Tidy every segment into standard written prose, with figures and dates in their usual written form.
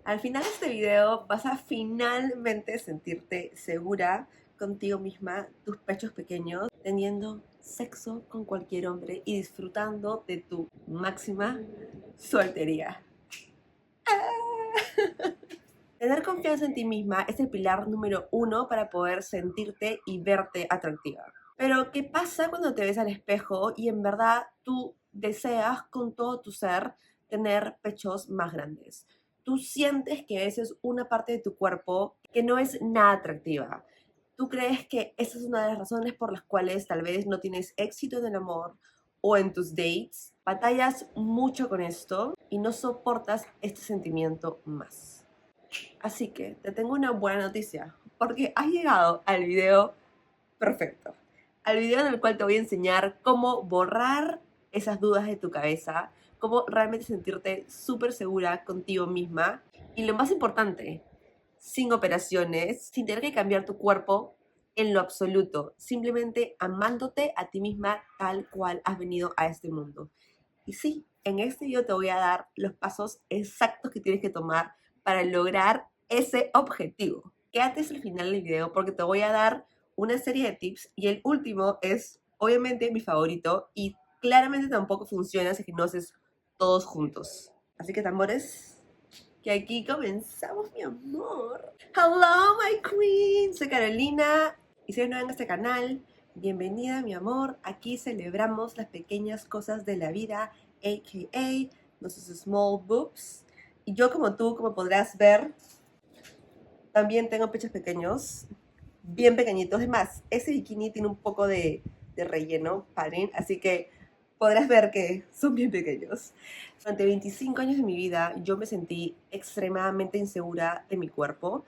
Al final de este video vas a finalmente sentirte segura contigo misma, tus pechos pequeños, teniendo sexo con cualquier hombre y disfrutando de tu máxima soltería. Tener confianza en ti misma es el pilar número 1 para poder sentirte y verte atractiva. Pero, ¿qué pasa cuando te ves al espejo y en verdad tú deseas con todo tu ser tener pechos más grandes? Tú sientes que esa es una parte de tu cuerpo que no es nada atractiva. Tú crees que esa es una de las razones por las cuales tal vez no tienes éxito en el amor o en tus dates. Batallas mucho con esto y no soportas este sentimiento más. Así que te tengo una buena noticia, porque has llegado al video perfecto. Al video en el cual te voy a enseñar cómo borrar esas dudas de tu cabeza, cómo realmente sentirte súper segura contigo misma y lo más importante, sin operaciones, sin tener que cambiar tu cuerpo en lo absoluto, simplemente amándote a ti misma tal cual has venido a este mundo. Y sí, en este video te voy a dar los pasos exactos que tienes que tomar para lograr ese objetivo. Quédate hasta el final del video porque te voy a dar una serie de tips y el último es obviamente mi favorito y claramente tampoco funciona si que no haces todos juntos. Así que tambores, que aquí comenzamos, mi amor. Hello, my queen. Soy Carolina y si eres nueva en este canal, bienvenida, mi amor. Aquí celebramos las pequeñas cosas de la vida, a.k.a. nuestros small boobs. Y yo como tú, como podrás ver, también tengo pechos pequeños, bien pequeñitos. Es más, ese bikini tiene un poco de relleno, padding, así que podrás ver que son bien pequeños. Durante 25 años de mi vida yo me sentí extremadamente insegura de mi cuerpo.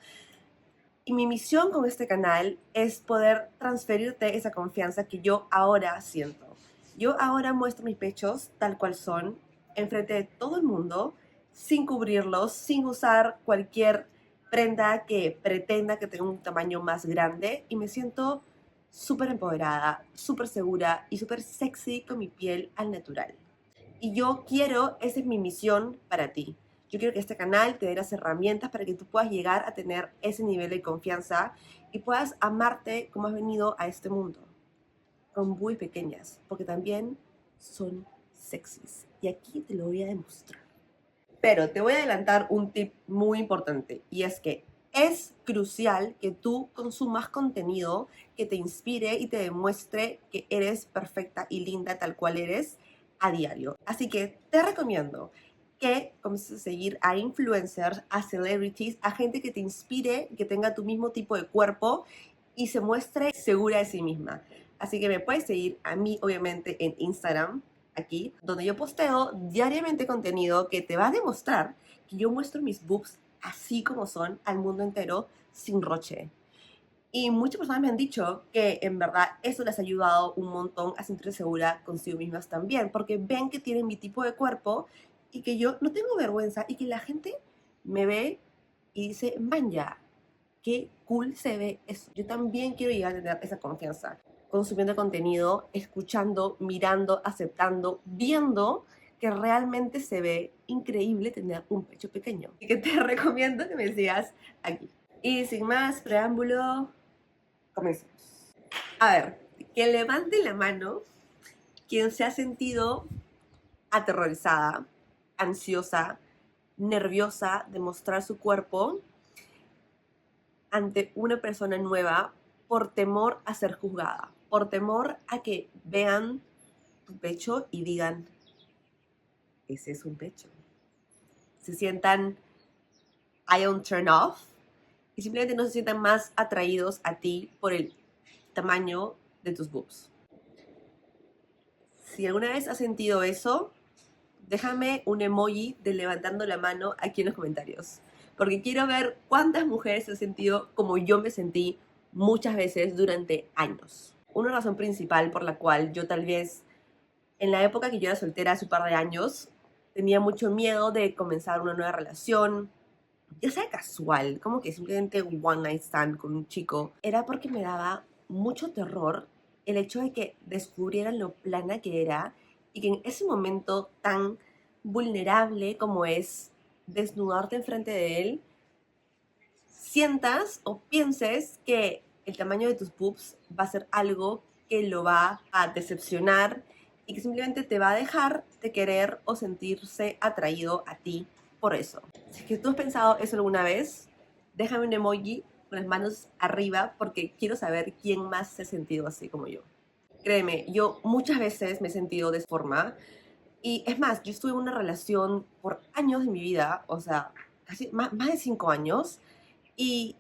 Y mi misión con este canal es poder transferirte esa confianza que yo ahora siento. Yo ahora muestro mis pechos tal cual son, enfrente de todo el mundo, sin cubrirlos, sin usar cualquier prenda que pretenda que tenga un tamaño más grande. Y me siento súper empoderada, súper segura y súper sexy con mi piel al natural. Y yo quiero, esa es mi misión para ti. Yo quiero que este canal te dé las herramientas para que tú puedas llegar a tener ese nivel de confianza y puedas amarte como has venido a este mundo, con muy pequeñas, porque también son sexys. Y aquí te lo voy a demostrar. Pero te voy a adelantar un tip muy importante y es que es crucial que tú consumas contenido que te inspire y te demuestre que eres perfecta y linda tal cual eres a diario. Así que te recomiendo que comiences a seguir a influencers, a celebrities, a gente que te inspire, que tenga tu mismo tipo de cuerpo y se muestre segura de sí misma. Así que me puedes seguir a mí, obviamente, en Instagram, aquí, donde yo posteo diariamente contenido que te va a demostrar que yo muestro mis boobs así como son al mundo entero, sin roche. Y muchas personas me han dicho que en verdad eso les ha ayudado un montón a sentirse segura consigo mismas también, porque ven que tienen mi tipo de cuerpo y que yo no tengo vergüenza y que la gente me ve y dice, man, ya, qué cool se ve eso. Yo también quiero llegar a tener esa confianza, consumiendo contenido, escuchando, mirando, aceptando, viendo que realmente se ve increíble tener un pecho pequeño. Y que te recomiendo que me sigas aquí. Y sin más preámbulo, comencemos. A ver, que levante la mano quien se ha sentido aterrorizada, ansiosa, nerviosa de mostrar su cuerpo ante una persona nueva por temor a ser juzgada, por temor a que vean tu pecho y digan, ese es un pecho. Se sientan ion turn off y simplemente no se sientan más atraídos a ti por el tamaño de tus boobs. Si alguna vez has sentido eso, déjame un emoji de levantando la mano aquí en los comentarios. Porque quiero ver cuántas mujeres se han sentido como yo me sentí muchas veces durante años. Una razón principal por la cual yo tal vez en la época que yo era soltera hace un par de años tenía mucho miedo de comenzar una nueva relación, ya sea casual, como que simplemente un one night stand con un chico, era porque me daba mucho terror el hecho de que descubrieran lo plana que era y que en ese momento tan vulnerable como es desnudarte enfrente de él, sientas o pienses que el tamaño de tus boobs va a ser algo que lo va a decepcionar y que simplemente te va a dejar de querer o sentirse atraído a ti por eso. Si es que tú has pensado eso alguna vez, déjame un emoji con las manos arriba porque quiero saber quién más se ha sentido así como yo. Créeme, yo muchas veces me he sentido de esa forma y es más, yo estuve en una relación por años de mi vida, o sea, casi más de 5 años, y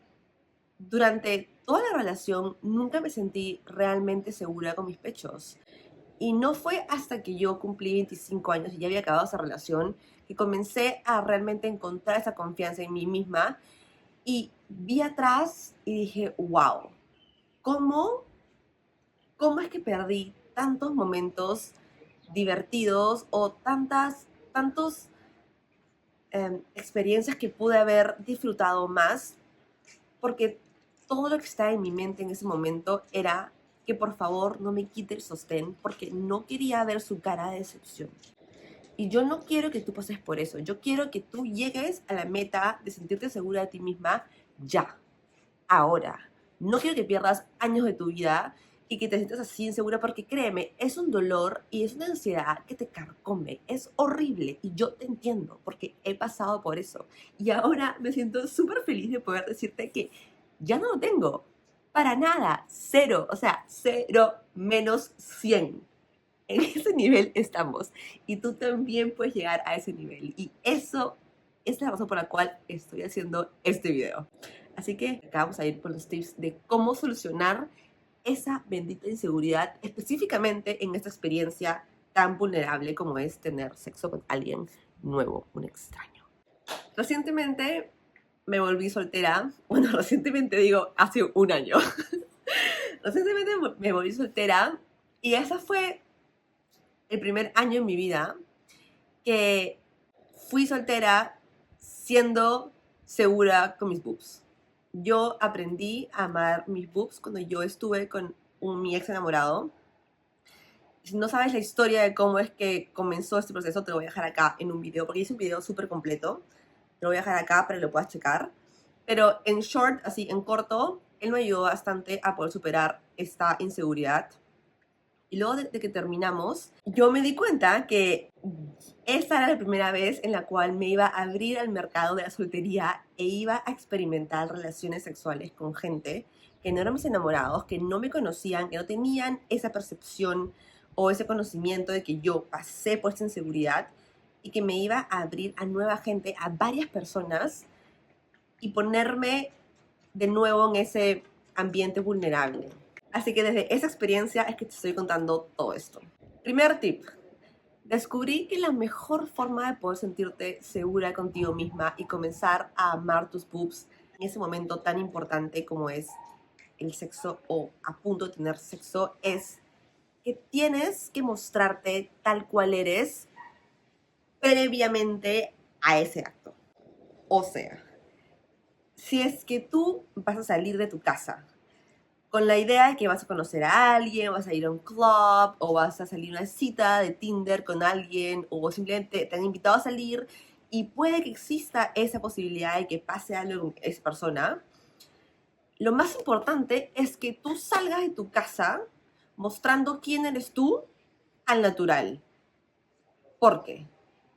durante toda la relación nunca me sentí realmente segura con mis pechos. Y no fue hasta que yo cumplí 25 años y ya había acabado esa relación que comencé a realmente encontrar esa confianza en mí misma y vi atrás y dije, wow, ¿cómo, cómo es que perdí tantos momentos divertidos o tantos experiencias que pude haber disfrutado más? Porque todo lo que estaba en mi mente en ese momento era que por favor no me quite el sostén porque no quería ver su cara de decepción. Y yo no quiero que tú pases por eso. Yo quiero que tú llegues a la meta de sentirte segura de ti misma ya, ahora. No quiero que pierdas años de tu vida y que te sientas así insegura porque créeme, es un dolor y es una ansiedad que te carcome. Es horrible y yo te entiendo porque he pasado por eso. Y ahora me siento súper feliz de poder decirte que ya no lo tengo. Para nada, cero, o sea, cero menos 100. En ese nivel estamos. Y tú también puedes llegar a ese nivel. Y eso es la razón por la cual estoy haciendo este video. Así que acá vamos a ir con los tips de cómo solucionar esa bendita inseguridad, específicamente en esta experiencia tan vulnerable como es tener sexo con alguien nuevo, un extraño. Recientemente me volví soltera. Bueno, recientemente digo, hace un año. Recientemente me volví soltera y esa fue el primer año en mi vida que fui soltera siendo segura con mis boobs. Yo aprendí a amar mis boobs cuando yo estuve con mi ex enamorado. Si no sabes la historia de cómo es que comenzó este proceso, te lo voy a dejar acá en un video, porque hice un video súper completo. Te lo voy a dejar acá para que lo puedas checar. Pero en short, así en corto, él me ayudó bastante a poder superar esta inseguridad. Y luego de que terminamos, yo me di cuenta que esta era la primera vez en la cual me iba a abrir al mercado de la soltería e iba a experimentar relaciones sexuales con gente que no eran mis enamorados, que no me conocían, que no tenían esa percepción o ese conocimiento de que yo pasé por esta inseguridad y que me iba a abrir a nueva gente, a varias personas y ponerme de nuevo en ese ambiente vulnerable. Así que desde esa experiencia es que te estoy contando todo esto. Primer tip. Descubrí que la mejor forma de poder sentirte segura contigo misma y comenzar a amar tus boobs en ese momento tan importante como es el sexo o a punto de tener sexo es que tienes que mostrarte tal cual eres previamente a ese acto. O sea, si es que tú vas a salir de tu casa con la idea de que vas a conocer a alguien, vas a ir a un club, o vas a salir a una cita de Tinder con alguien, o simplemente te han invitado a salir, y puede que exista esa posibilidad de que pase algo con esa persona, lo más importante es que tú salgas de tu casa mostrando quién eres tú al natural. ¿Por qué?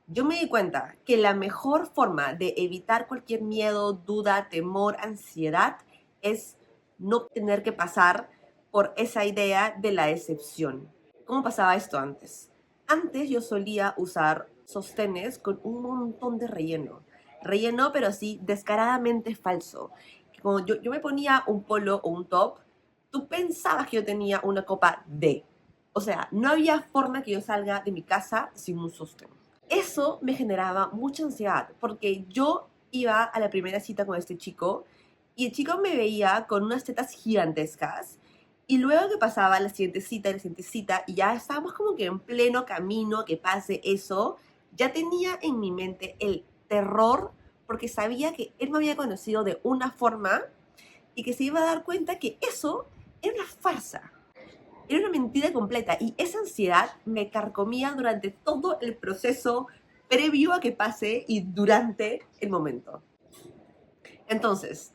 Yo me di cuenta que la mejor forma de evitar cualquier miedo, duda, temor, ansiedad es no tener que pasar por esa idea de la decepción. ¿Cómo pasaba esto antes? Antes yo solía usar sostenes con un montón de relleno. Relleno, pero así descaradamente falso. Cuando yo me ponía un polo o un top, tú pensabas que yo tenía una copa D. O sea, no había forma que yo salga de mi casa sin un sostén. Eso me generaba mucha ansiedad porque yo iba a la primera cita con este chico y el chico me veía con unas tetas gigantescas y luego que pasaba la siguiente cita y ya estábamos como que en pleno camino que pase eso, ya tenía en mi mente el terror porque sabía que él me había conocido de una forma y que se iba a dar cuenta que eso era una farsa. Era una mentira completa y esa ansiedad me carcomía durante todo el proceso previo a que pase y durante el momento. Entonces,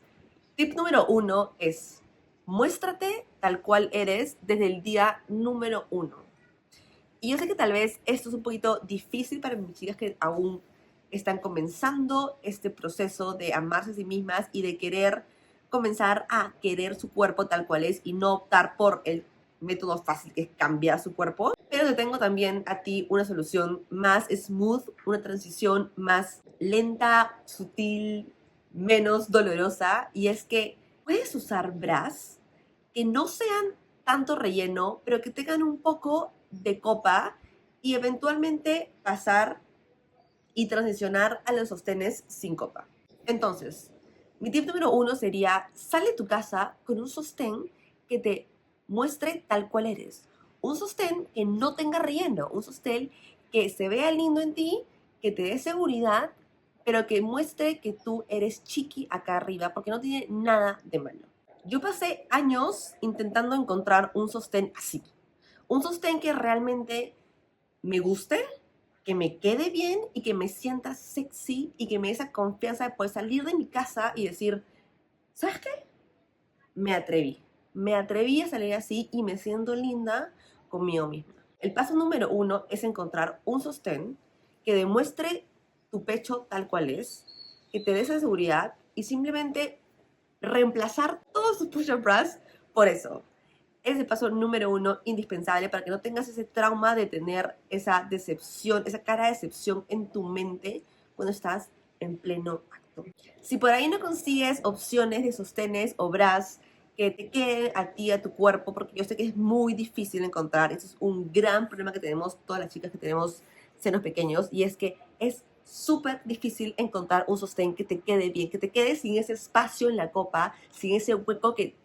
tip número 1 es: muéstrate tal cual eres desde el día número 1. Y yo sé que tal vez esto es un poquito difícil para mis chicas que aún están comenzando este proceso de amarse a sí mismas y de querer comenzar a querer su cuerpo tal cual es y no optar por el método fácil que es cambiar su cuerpo. Pero te tengo también a ti una solución más smooth, una transición más lenta, sutil, menos dolorosa, y es que puedes usar bras que no sean tanto relleno, pero que tengan un poco de copa y eventualmente pasar y transicionar a los sostenes sin copa. Entonces, mi tip número 1 sería: sale de tu casa con un sostén que te muestre tal cual eres. Un sostén que no tenga relleno, un sostén que se vea lindo en ti, que te dé seguridad, pero que muestre que tú eres chiqui acá arriba, porque no tiene nada de malo. Yo pasé años intentando encontrar un sostén así. Un sostén que realmente me guste, que me quede bien y que me sienta sexy y que me dé esa confianza de poder salir de mi casa y decir, ¿sabes qué? Me atreví. Me atreví a salir así y me siento linda conmigo misma. El paso número 1 es encontrar un sostén que demuestre tu pecho tal cual es, que te dé esa seguridad y simplemente reemplazar todos tus push-up bras por eso. Es el paso número 1 indispensable para que no tengas ese trauma de tener esa decepción, esa cara de decepción en tu mente cuando estás en pleno acto. Si por ahí no consigues opciones de sostenes o bras que te queden a ti, a tu cuerpo, porque yo sé que es muy difícil encontrar, eso es un gran problema que tenemos todas las chicas que tenemos senos pequeños, y es que es súper difícil encontrar un sostén que te quede bien, que te quede sin ese espacio en la copa, sin ese hueco que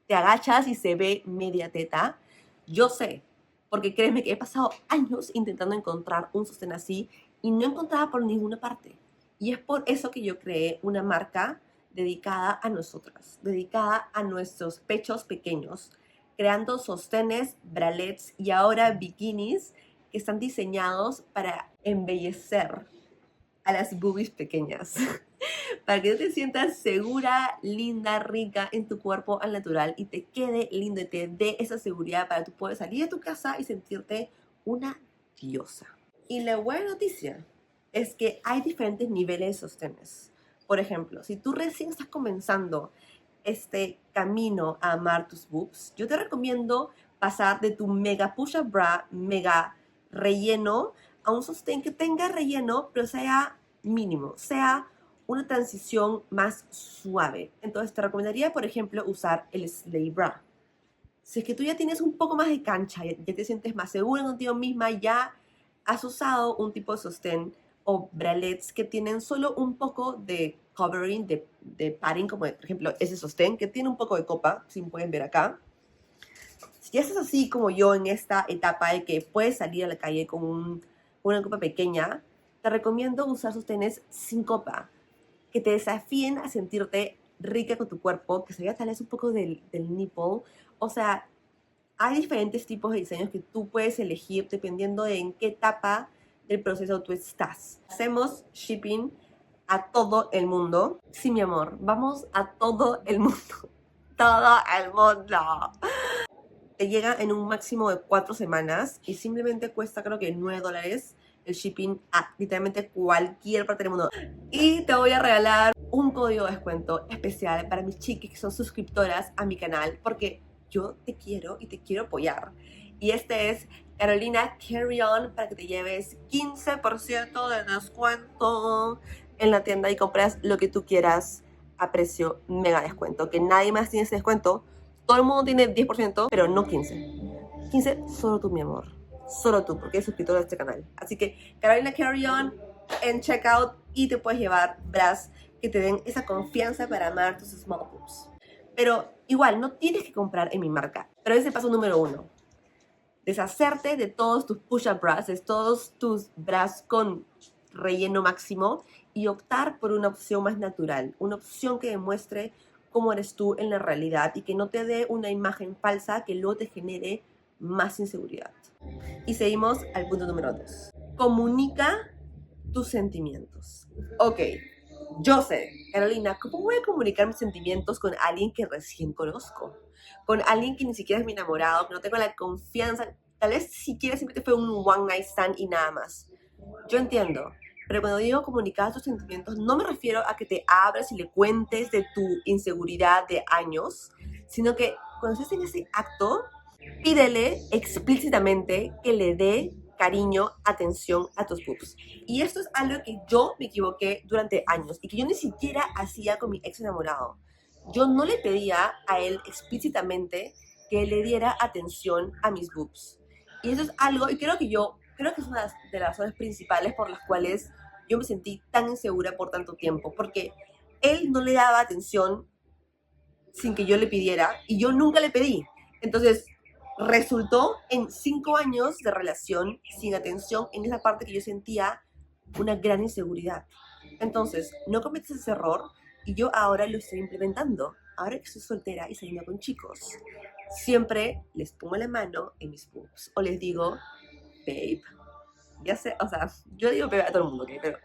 te agachas y se ve media teta. Yo sé, porque créeme que he pasado años intentando encontrar un sostén así y no encontraba por ninguna parte. Y es por eso que yo creé una marca dedicada a nosotras, dedicada a nuestros pechos pequeños, creando sostenes, bralets y ahora bikinis que están diseñados para embellecer a las boobies pequeñas. Para que tú te sientas segura, linda, rica en tu cuerpo al natural y te quede lindo y te dé esa seguridad para que tú puedas salir de tu casa y sentirte una diosa. Y la buena noticia es que hay diferentes niveles de sostenes. Por ejemplo, si tú recién estás comenzando este camino a amar tus boobs, yo te recomiendo pasar de tu mega push-up bra, mega relleno, a un sostén que tenga relleno, pero sea mínimo, sea una transición más suave. Entonces te recomendaría, por ejemplo, usar el Slay Bra. Si es que tú ya tienes un poco más de cancha, ya te sientes más segura contigo misma, ya has usado un tipo de sostén o bralets que tienen solo un poco de covering, de padding, como por ejemplo ese sostén que tiene un poco de copa, si pueden ver acá. Si ya estás así como yo en esta etapa de que puedes salir a la calle con una copa pequeña, te recomiendo usar sostenes sin copa, que te desafíen a sentirte rica con tu cuerpo, que se vea tal vez un poco del nipple. O sea, hay diferentes tipos de diseños que tú puedes elegir dependiendo de en qué etapa del proceso tú estás. Hacemos shipping a todo el mundo. Sí, mi amor, vamos a todo el mundo. Todo el mundo. Te llega en un máximo de 4 semanas y simplemente cuesta creo que $9 el shipping a literalmente cualquier parte del mundo. Y te voy a regalar un código de descuento especial para mis chiquis que son suscriptoras a mi canal, porque yo te quiero y te quiero apoyar. Y este es Carolina Carry On, para que te lleves 15% de descuento en la tienda y compras lo que tú quieras a precio mega descuento, que nadie más tiene ese descuento. Todo el mundo tiene 10%, pero no 15. 15 solo tú, mi amor. Solo tú, porque eres suscriptor de este canal. Así que Carolina Carry On en checkout y te puedes llevar bras que te den esa confianza para amar tus small boobs. Pero igual, no tienes que comprar en mi marca. Pero ese es el paso número 1. Deshacerte de todos tus push-up bras, de todos tus bras con relleno máximo y optar por una opción más natural. Una opción que demuestre cómo eres tú en la realidad y que no te dé una imagen falsa que luego te genere más inseguridad. Y seguimos al punto número 2. Comunica tus sentimientos. Ok, yo sé, Carolina, ¿cómo voy a comunicar mis sentimientos con alguien que recién conozco? Con alguien que ni siquiera es mi enamorado, que no tengo la confianza, tal vez siquiera simplemente fue un one night stand y nada más. Yo entiendo, pero cuando digo comunicar tus sentimientos, no me refiero a que te abras y le cuentes de tu inseguridad de años, sino que cuando estés en ese acto, pídele explícitamente que le dé cariño, atención a tus boobs. Y esto es algo que yo me equivoqué durante años y que yo ni siquiera hacía con mi ex enamorado. Yo no le pedía a él explícitamente que le diera atención a mis boobs. Y eso es algo, y creo que es una de las razones principales por las cuales yo me sentí tan insegura por tanto tiempo, porque él no le daba atención sin que yo le pidiera y yo nunca le pedí. Entonces, resultó en 5 años de relación sin atención en esa parte que yo sentía una gran inseguridad. Entonces, no cometes ese error y yo ahora lo estoy implementando. Ahora que estoy soltera y saliendo con chicos, siempre les pongo la mano en mis boobs o les digo, babe, ya sé, o sea, yo digo babe a todo el mundo, ¿okay? Pero,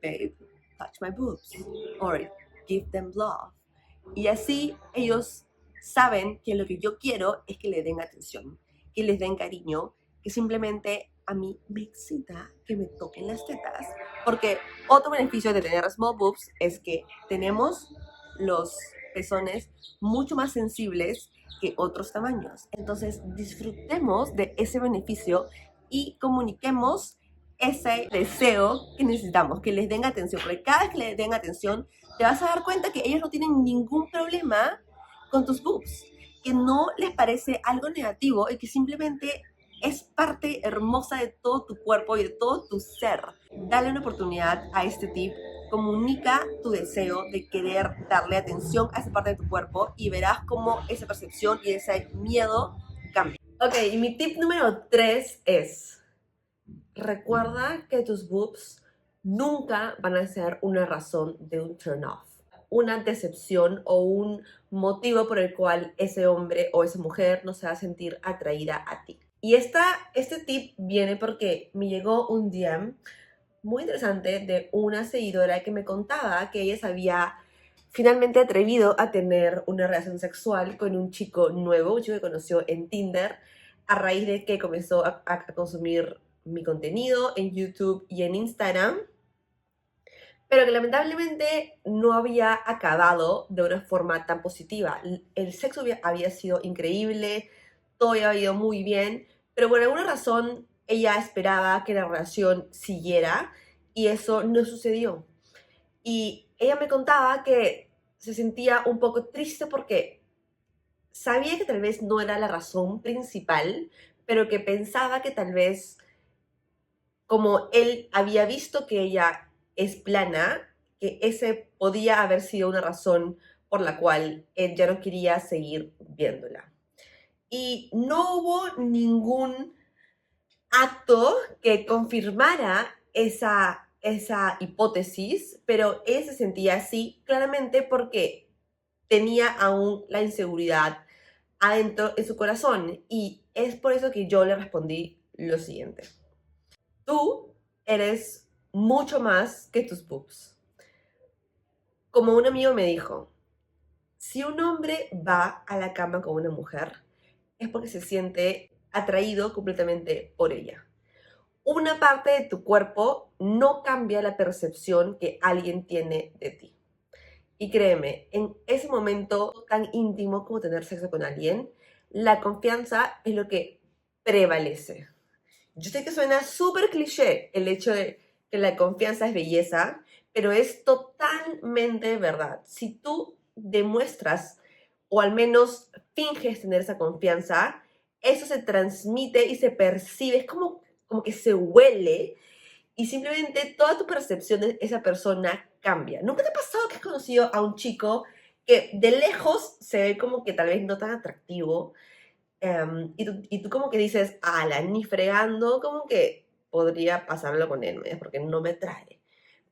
babe, touch my boobs or give them love. Y así ellos saben que lo que yo quiero es que le den atención, que les den cariño, que simplemente a mí me excita que me toquen las tetas. Porque otro beneficio de tener small boobs es que tenemos los pezones mucho más sensibles que otros tamaños. Entonces disfrutemos de ese beneficio y comuniquemos ese deseo que necesitamos, que les den atención. Porque cada vez que les den atención, te vas a dar cuenta que ellos no tienen ningún problema con tus boobs, que no les parece algo negativo y que simplemente es parte hermosa de todo tu cuerpo y de todo tu ser. Dale una oportunidad a este tip, comunica tu deseo de querer darle atención a esa parte de tu cuerpo y verás cómo esa percepción y ese miedo cambia. Ok, y mi tip número 3 es, recuerda que tus boobs nunca van a ser una razón de un turn off, una decepción o un motivo por el cual ese hombre o esa mujer no se va a sentir atraída a ti. Y este tip viene porque me llegó un DM muy interesante de una seguidora que me contaba que ella se había finalmente atrevido a tener una relación sexual con un chico nuevo, un chico que conoció en Tinder, a raíz de que comenzó a consumir mi contenido en YouTube y en Instagram, pero que lamentablemente no había acabado de una forma tan positiva. El sexo había sido increíble, todo había ido muy bien, pero por alguna razón ella esperaba que la relación siguiera y eso no sucedió. Y ella me contaba que se sentía un poco triste porque sabía que tal vez no era la razón principal, pero que pensaba que tal vez como él había visto que ella es plana, que ese podía haber sido una razón por la cual él ya no quería seguir viéndola. Y no hubo ningún acto que confirmara esa hipótesis, pero él se sentía así claramente porque tenía aún la inseguridad adentro en su corazón. Y es por eso que yo le respondí lo siguiente. Tú eres mucho más que tus boobs. Como un amigo me dijo, si un hombre va a la cama con una mujer, es porque se siente atraído completamente por ella. Una parte de tu cuerpo no cambia la percepción que alguien tiene de ti. Y créeme, en ese momento tan íntimo como tener sexo con alguien, la confianza es lo que prevalece. Yo sé que suena súper cliché el hecho de que la confianza es belleza, pero es totalmente verdad. Si tú demuestras o al menos finges tener esa confianza, eso se transmite y se percibe, es como que se huele y simplemente toda tu percepción de esa persona cambia. ¿Nunca te ha pasado que has conocido a un chico que de lejos se ve como que tal vez no tan atractivo? Y tú como que dices, ala, ni fregando, como que podría pasarlo con él, ¿no? Porque no me trae.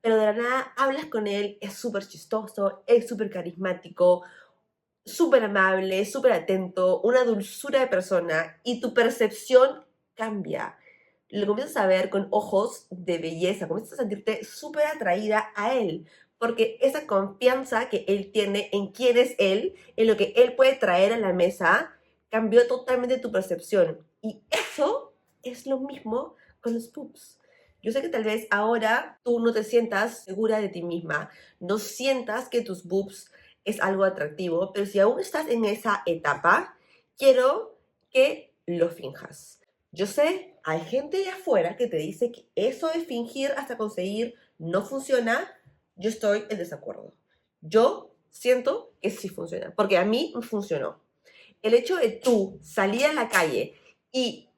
Pero de la nada hablas con él, es súper chistoso, es súper carismático, súper amable, súper atento, una dulzura de persona y tu percepción cambia. lo comienzas a ver con ojos de belleza, comienzas a sentirte súper atraída a él, porque esa confianza que él tiene en quién es él, en lo que él puede traer a la mesa, cambió totalmente tu percepción. Y eso es lo mismo con los boobs. Yo sé que tal vez ahora tú no te sientas segura de ti misma, no sientas que tus boobs es algo atractivo, pero si aún estás en esa etapa, quiero que lo finjas. Yo sé, hay gente de afuera que te dice que eso de fingir hasta conseguir no funciona. Yo estoy en desacuerdo. Yo siento que sí funciona, porque a mí me funcionó. El hecho de tú salir a la calle y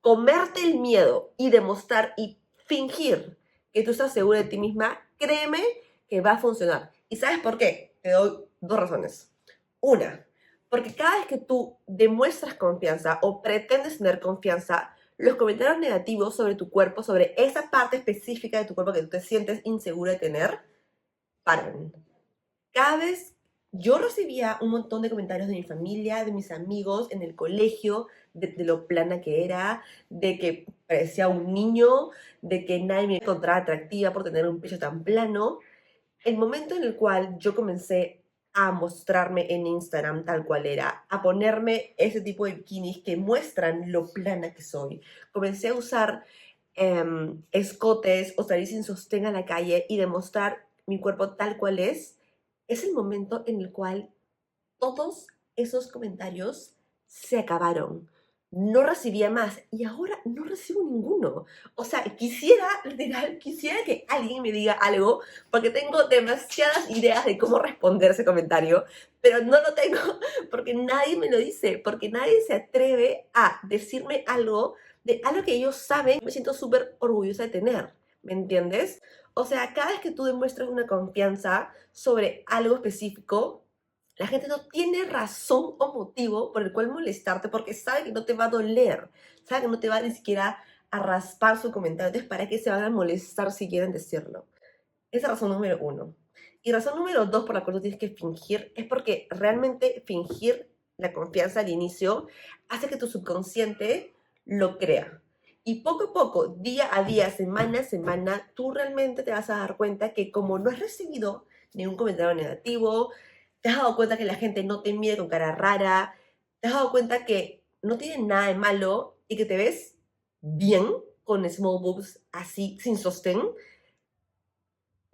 comerte el miedo y demostrar y fingir que tú estás segura de ti misma, créeme que va a funcionar. ¿Y sabes por qué? Te doy dos razones. Una, porque cada vez que tú demuestras confianza o pretendes tener confianza, los comentarios negativos sobre tu cuerpo, sobre esa parte específica de tu cuerpo que tú te sientes insegura de tener, paran. Cada vez yo recibía un montón de comentarios de mi familia, de mis amigos, en el colegio, de lo plana que era, de que parecía un niño, de que nadie me encontraba atractiva por tener un pecho tan plano. El momento en el cual yo comencé a mostrarme en Instagram tal cual era, a ponerme ese tipo de bikinis que muestran lo plana que soy, comencé a usar escotes o salir sin sostén a la calle y demostrar mi cuerpo tal cual es el momento en el cual todos esos comentarios se acabaron. No recibía más y ahora no recibo ninguno. O sea, quisiera, literal, quisiera que alguien me diga algo porque tengo demasiadas ideas de cómo responder ese comentario, pero no lo tengo porque nadie me lo dice, porque nadie se atreve a decirme algo de algo que ellos saben y me siento súper orgullosa de tener. ¿Me entiendes? O sea, cada vez que tú demuestras una confianza sobre algo específico, la gente no tiene razón o motivo por el cual molestarte porque sabe que no te va a doler, sabe que no te va ni siquiera a raspar su comentario. Entonces, ¿para qué se van a molestar si quieren decirlo? Esa es razón número uno. Y razón número dos por la cual tú tienes que fingir es porque realmente fingir la confianza al inicio hace que tu subconsciente lo crea. Y poco a poco, día a día, semana a semana, tú realmente te vas a dar cuenta que como no has recibido ningún comentario negativo, te has dado cuenta que la gente no te mira con cara rara, te has dado cuenta que no tiene nada de malo y que te ves bien con small boobs así, sin sostén,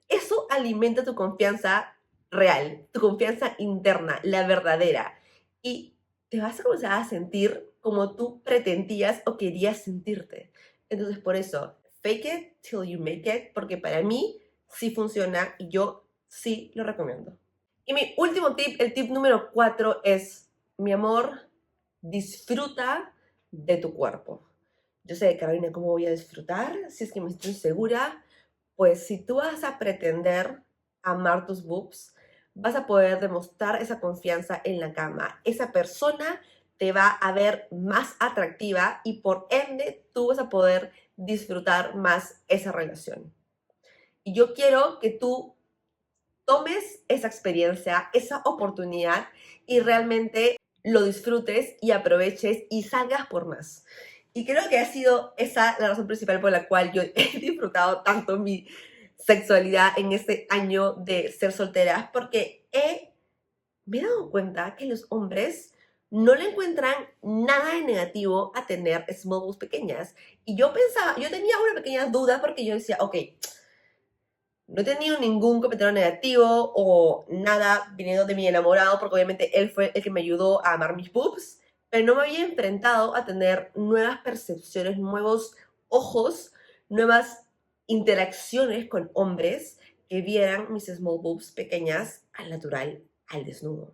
eso alimenta tu confianza real, tu confianza interna, la verdadera. Y te vas a comenzar a sentir como tú pretendías o querías sentirte. Entonces, por eso, fake it till you make it, porque para mí sí funciona y yo sí lo recomiendo. Y mi último tip, el tip número 4 es, mi amor, disfruta de tu cuerpo. Yo sé, Carolina, ¿cómo voy a disfrutar? Si es que me estoy segura, pues si tú vas a pretender amar tus boobs, vas a poder demostrar esa confianza en la cama. Esa persona te va a ver más atractiva y por ende tú vas a poder disfrutar más esa relación. Y yo quiero que tú tomes esa experiencia, esa oportunidad y realmente lo disfrutes y aproveches y salgas por más. Y creo que ha sido esa la razón principal por la cual yo he disfrutado tanto mi sexualidad en este año de ser soltera, porque me he dado cuenta que los hombres no le encuentran nada de negativo a tener small boobs pequeñas. Y yo pensaba, yo tenía una pequeña duda porque yo decía, ok, no he tenido ningún comentario negativo o nada viniendo de mi enamorado, porque obviamente él fue el que me ayudó a amar mis boobs, pero no me había enfrentado a tener nuevas percepciones, nuevos ojos, nuevas interacciones con hombres que vieran mis small boobs pequeñas al natural, al desnudo.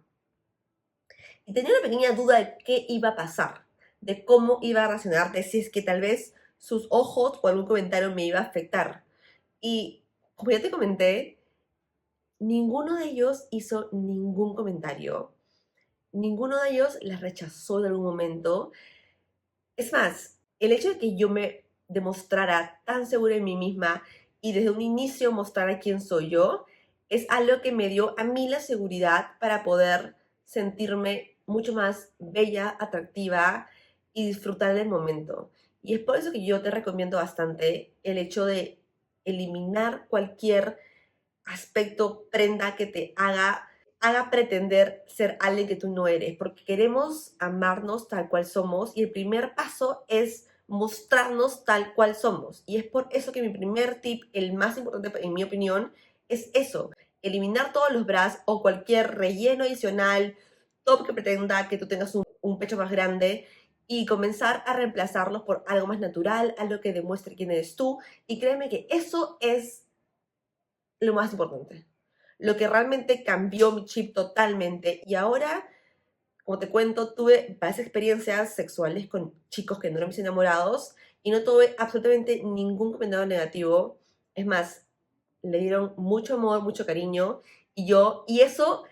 Y tenía una pequeña duda de qué iba a pasar, de cómo iba a reaccionar, de si es que tal vez sus ojos o algún comentario me iba a afectar. Y como ya te comenté, ninguno de ellos hizo ningún comentario. Ninguno de ellos las rechazó en algún momento. Es más, el hecho de que yo me demostrara tan segura de mí misma y desde un inicio mostrara quién soy yo, es algo que me dio a mí la seguridad para poder sentirme mucho más bella, atractiva y disfrutar del momento. Y es por eso que yo te recomiendo bastante el hecho de eliminar cualquier aspecto, prenda que te haga pretender ser alguien que tú no eres, porque queremos amarnos tal cual somos y el primer paso es mostrarnos tal cual somos. Y es por eso que mi primer tip, el más importante en mi opinión, es eso, eliminar todos los bras o cualquier relleno adicional, top que pretenda que tú tengas un pecho más grande y comenzar a reemplazarlos por algo más natural, algo que demuestre quién eres tú. Y créeme que eso es lo más importante. Lo que realmente cambió mi chip totalmente. Y ahora, como te cuento, tuve varias experiencias sexuales con chicos que no eran mis enamorados y no tuve absolutamente ningún comentario negativo. Es más, le dieron mucho amor, mucho cariño y eso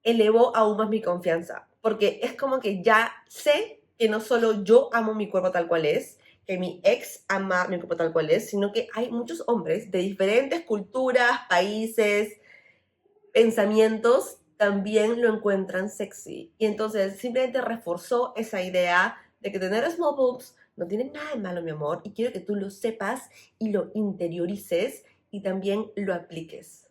elevó aún más mi confianza, porque es como que ya sé que no solo yo amo mi cuerpo tal cual es, que mi ex ama mi cuerpo tal cual es, sino que hay muchos hombres de diferentes culturas, países, pensamientos, también lo encuentran sexy. Y entonces simplemente reforzó esa idea de que tener small boobs no tiene nada de malo, mi amor, y quiero que tú lo sepas y lo interiorices y también lo apliques.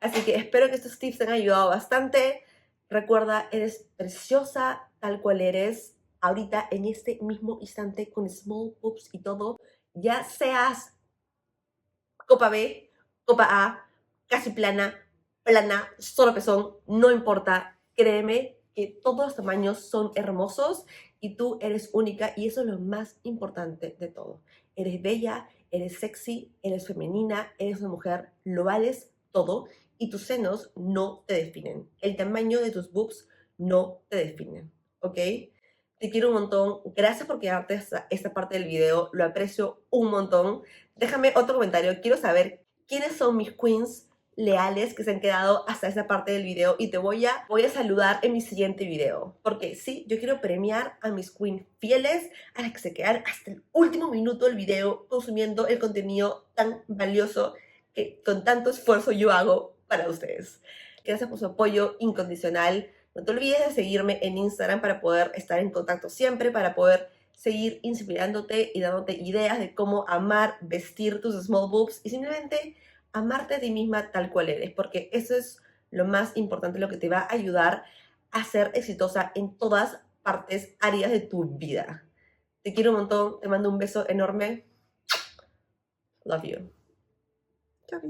Así que espero que estos tips te han ayudado bastante. Recuerda, eres preciosa tal cual eres ahorita en este mismo instante con small boobs y todo. Ya seas copa B, copa A, casi plana, plana, solo pezón, no importa. Créeme que todos los tamaños son hermosos y tú eres única y eso es lo más importante de todo. Eres bella, eres sexy, eres femenina, eres una mujer, lo vales todo y tus senos no te definen. El tamaño de tus boobs no te definen, ¿ok? Te quiero un montón. Gracias por quedarte hasta esta parte del video. Lo aprecio un montón. Déjame otro comentario. Quiero saber quiénes son mis queens leales que se han quedado hasta esa parte del video y te voy a saludar en mi siguiente video. Porque sí, yo quiero premiar a mis queens fieles, a las que se quedan hasta el último minuto del video consumiendo el contenido tan valioso que con tanto esfuerzo yo hago para ustedes. Gracias por su apoyo incondicional. No te olvides de seguirme en Instagram para poder estar en contacto siempre, para poder seguir inspirándote y dándote ideas de cómo amar, vestir tus small boobs y simplemente amarte a ti misma tal cual eres, porque eso es lo más importante, lo que te va a ayudar a ser exitosa en todas partes, áreas de tu vida. Te quiero un montón, te mando un beso enorme. Love you. Chau.